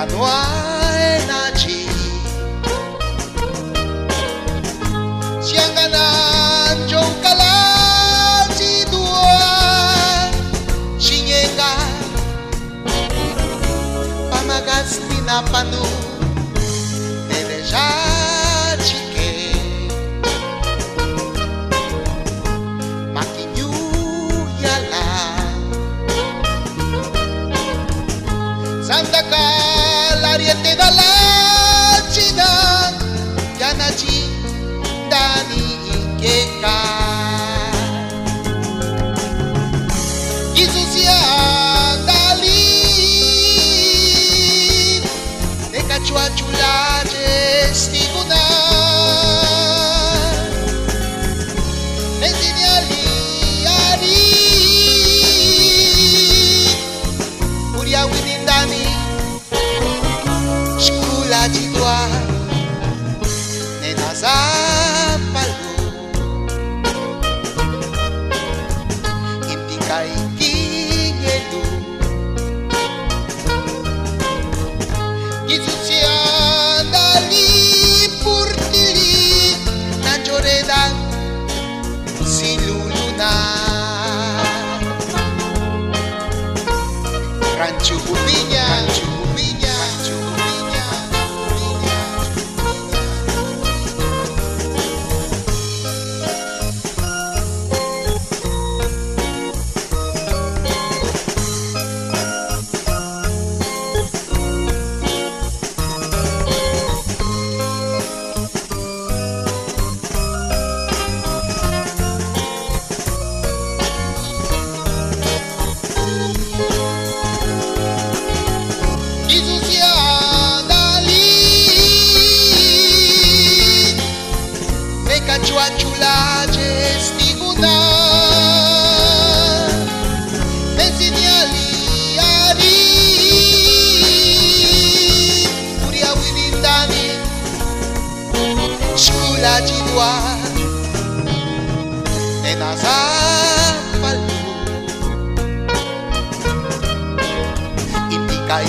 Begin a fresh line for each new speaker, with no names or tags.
Manuel Naji Sianganan Jong Kalaji Dua Sinyenga Pamagas Tinapanu Tereja Chike Makinyu Yala Santa Calariete dalla Cina Yanaji Dani Ikeka Jesus ya Dali Neka chua chula Gestiguna Nesinyali Yari Uria Winindani Shkula Jidwa Nenaza Palu Imtikai Kingelu Gizusia Dali Purtili Nanjoredan Siluluna Rancho Cupiña Rancho Cupiña Rancho Cupiña Chua chula gestiguna Mesinyali ari Uria winindani Shkula jidwa Nenaza palu Imtikai